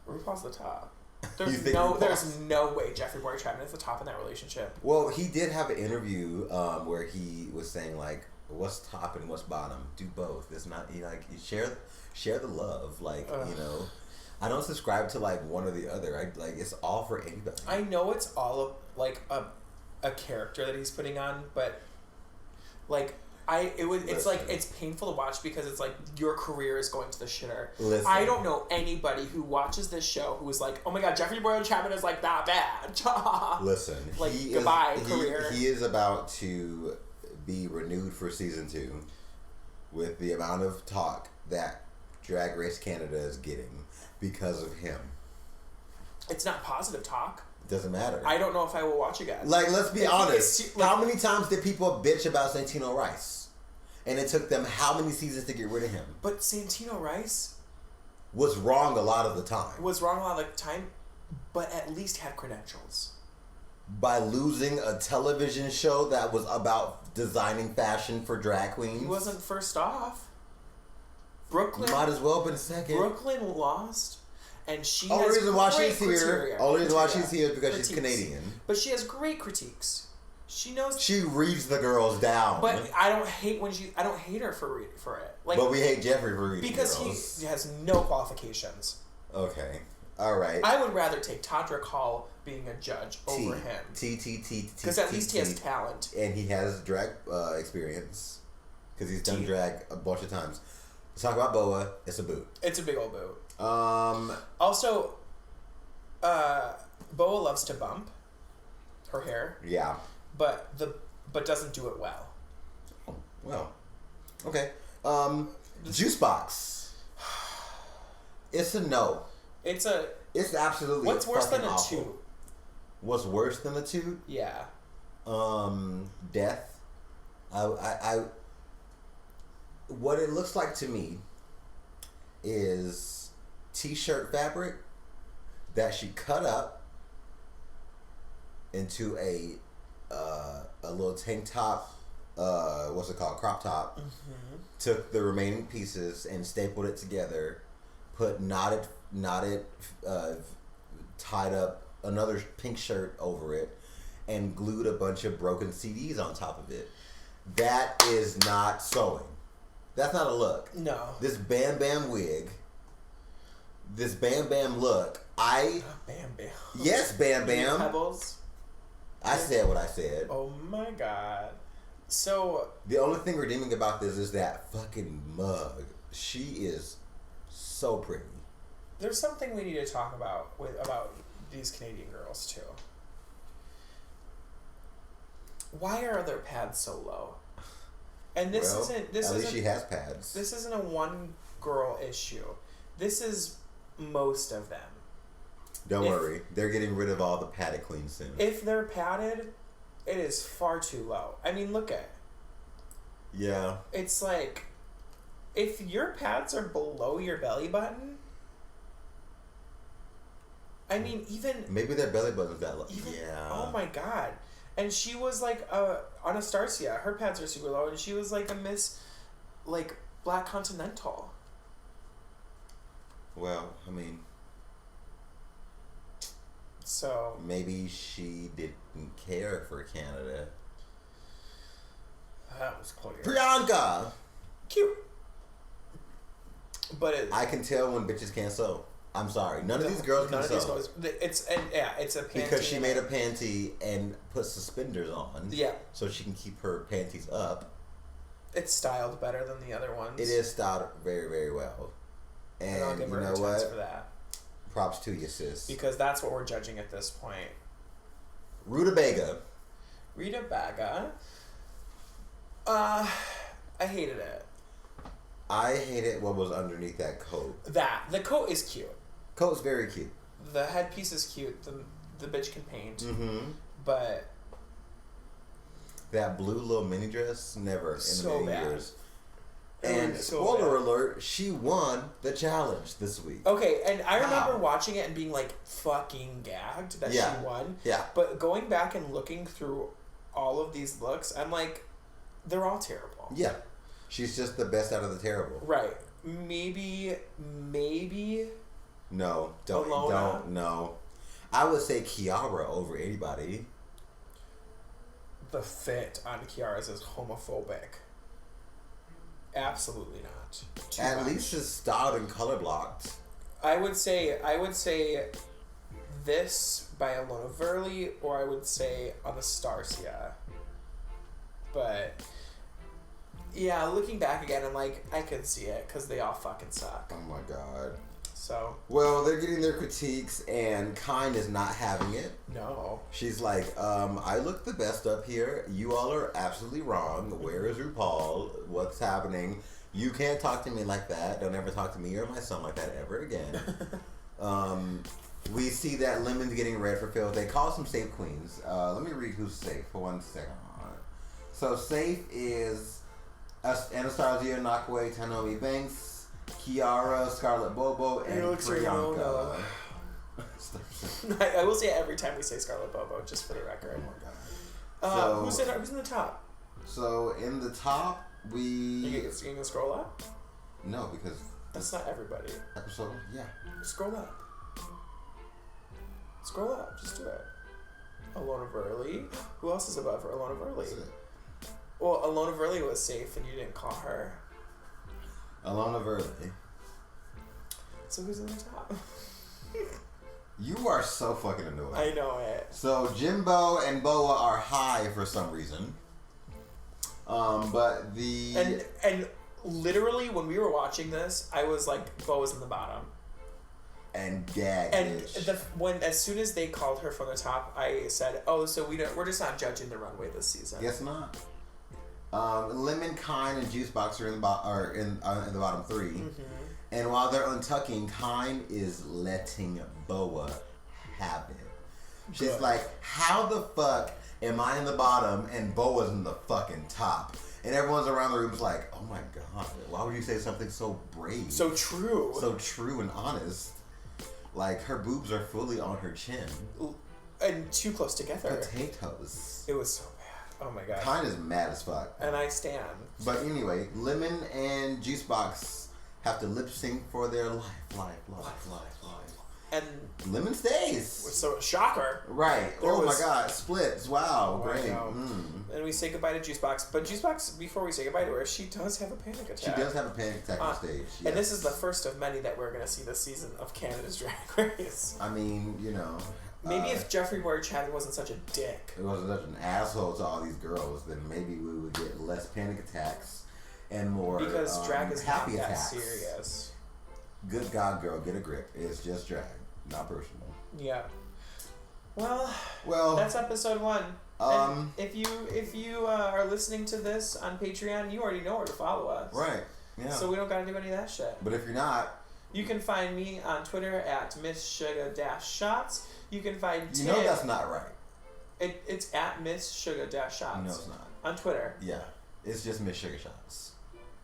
RuPaul's the top. You There's think there's no way Jeffrey Boyer Chapman is the top in that relationship. Well, he did have an interview where he was saying like, what's top and what's bottom? Do both. It's not you share the love. Like I don't subscribe to like one or the other. It's all for anybody. I know it's all a a character that he's putting on, but like it's painful to watch because it's like your career is going to the shitter. Listen. I don't know anybody who watches this show who is like, oh my god, Jeffrey Boyle Chapman is like that bad. Listen, like goodbye he, career. He is about to be renewed for season 2 with the amount of talk that Drag Race Canada is getting because of him. It's not positive talk. It doesn't matter. I don't know if I will watch again. Like, let's be honest. Like, how many times did people bitch about Santino Rice? And it took them how many seasons to get rid of him? But Santino Rice was wrong a lot of the time. But at least had credentials. By losing a television show that was about designing fashion for drag queens. He wasn't first off. Brooklyn might as well have been second. Brooklyn lost, and she Only has reason why great she's here. criteria. Only reason why she's here is because Critiques. she's Canadian. But she has great critiques. She knows. She reads the girls down. But I don't hate I don't hate her for it. Like, but we hate Jeffrey for reading because girls. he has no qualifications. Okay. All right. I would rather take Todrick Hall being a judge over him. Because at least he has talent. And he has drag experience. Because he's done drag a bunch of times. Let's talk about Boa. It's a boot. It's a big old boot. Also, Boa loves to bump her hair. Yeah. But doesn't do it well. Oh, well. Okay. Juice box. It's a no. It's absolutely. What's worse than a awful. toot? What's worse than a toot? Yeah. Death. I what it looks like to me is t-shirt fabric that she cut up into a little tank top, what's it called, crop top. Mm-hmm. Took the remaining pieces and stapled it together, put knotted, tied up another pink shirt over it, and glued a bunch of broken CDs on top of it. That is not sewing. That's not a look. No. This Bam Bam wig, this Bam Bam look, Bam Bam. Yes, Bam Bam. Pebbles. I said what I said. Oh my god. So the only thing redeeming about this is that fucking mug. She is so pretty. There's something we need to talk about about these Canadian girls too. Why are their pads so low? And this isn't. At least she has pads. This isn't a one girl issue. This is most of them. Don't worry, they're getting rid of all the padded queens soon. If they're padded, it is far too low. I mean, look at. Yeah. It's like, if your pads are below your belly button. I mean, even maybe their belly button's that low. Yeah. Oh my god. And she was like Anastasia. Her pads are super low, and she was like a Miss, like, Black Continental. Well, I mean, so maybe she didn't care for Canada. That was clear. Priyanka, cute, but I can tell when bitches can't sew. I'm sorry, none of these girls can sew. It's a panty because she made a panty and put suspenders on. Yeah, so she can keep her panties up. It's styled better than the other ones. It is styled very, very well. And I'll give her you know what? for that. Props to you, sis. Because that's what we're judging at this point. Rutabaga. I hated it. I hated what was underneath that coat. The coat is cute. Coat's very cute. The headpiece is cute. The bitch can paint. Mm-hmm. But that blue little mini dress, never in a million years. And spoiler alert, she won the challenge this week. Okay, and I remember watching it and being like fucking gagged that she won. Yeah. But going back and looking through all of these looks, I'm like, they're all terrible. Yeah. She's just the best out of the terrible. Right. Maybe. No. Don't. No. I would say Kiara over anybody. The fit on Kiara's is homophobic. Absolutely not. At least it's styled and color blocked. I would say this by Alona Verley, or I would say Anastasia. But yeah, looking back again, I'm like, I could see it because they all fucking suck. Oh my god. So Well, they're getting their critiques, and Kind is not having it. no. She's like, I look the best up here. You all are absolutely wrong. Where is RuPaul? What's happening? You can't talk to me like that. Don't ever talk to me or my son like that ever again. We see that Lemon's getting red for filth. They call some safe queens. Let me read who's safe for 1 second. So safe is Anastasia Nakwe, Tanomi Banks, Kiara, Scarlett Bobo, and Priyanka. I will say it every time we say Scarlett Bobo, just for the record. Oh my god. Who's in the top? So in the top, You gonna scroll up? No, because That's not everybody. episode, yeah. Scroll up. Scroll up. Just do it. Alona Verley. Who else is above her? Alona Verley. That's it. Well, Alona Verley was safe, and you didn't call her. Alona Verley. So who's in the top? You are so fucking annoying. I know it. So Jimbo and Boa are high for some reason. But the And literally when we were watching this, I was like, Boa's in the bottom. and gag And bitch. as soon as they called her from the top, I said, "Oh, so we're just not judging the runway this season." Guess not. Lemon, Kind, and Juicebox are in the bottom 3. Mm-hmm. And while they're untucking, Kind is letting Boa have it. She's Good. like, how the fuck am I in the bottom and Boa's in the fucking top? And everyone's around the room's like, oh my god, why would you say something so brave? So true. So true and honest. Like, her boobs are fully on her chin. And too close together. Potatoes. It was so bad. Oh my god. Kind is mad as fuck. And I stand. But anyway, Lemon and Juicebox have to lip sync for their life. And Lemon stays. so shocker. Right. There Oh was- my god. Splits. Wow. Oh, I Great. know. And we say goodbye to Juicebox. But Juicebox, before we say goodbye to her, she does have a panic attack. She does have a panic attack on stage. Yes. And this is the first of many that we're going to see this season of Canada's Drag Race. I mean, you know. Maybe if Jeffrey Boyer Chadwick wasn't such a dick. it wasn't such an asshole to all these girls, then maybe we would get less panic attacks and more Because drag is not happy that attacks. serious. Good God, girl, get a grip. It's just drag, not personal. Yeah. Well, Well, that's episode 1. Um, And if you are listening to this on Patreon, you already know where to follow us. right. Yeah. So we don't got to do any of that shit. But if you're not, You can find me on Twitter at MissSugar-Shots. You can find Tim. you know that's not right. It's at MissSugar-Shots. No, it's not. On Twitter. Yeah. It's just Miss Sugar Shots.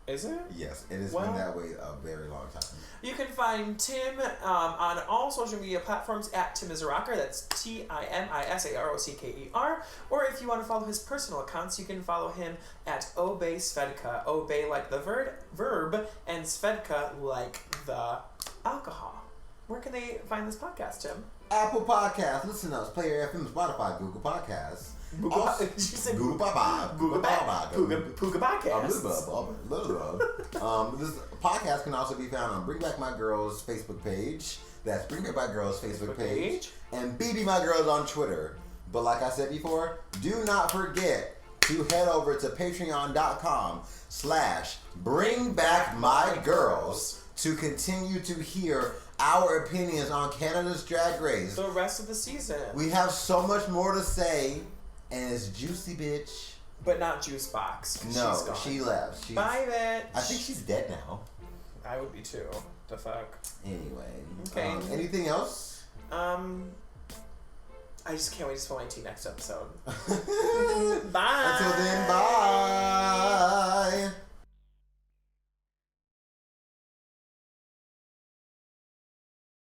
Is it? Yes, it has Well- been that way a very long time. You can find Tim on all social media platforms at Timisarocker. That's Timisarocker. Or if you want to follow his personal accounts, you can follow him at Obey Svedka. Obey like the verb, and Svedka like the alcohol. Where can they find this podcast, Tim? Apple Podcasts, Listen Ups, Player FM, Spotify, Google Podcasts. Also- She said Google Bye-bye. Puga Podcast. This podcast can also be found on Bring Back My Girls Facebook page. That's Bring Back My Girls Facebook page. And BB My Girls on Twitter. But like I said before, do not forget to head over to patreon.com/BringBackMyGirls to continue to hear our opinions on Canada's Drag Race. The rest of the season. We have so much more to say, and it's juicy, bitch. But not Juice Box. No, She's gone. she left. Bye, bitch. I think she's dead now. I would be too. The fuck. Anyway. Okay. Anything else? I just can't wait to spill my tea next episode. Bye. Bye. Until then, bye.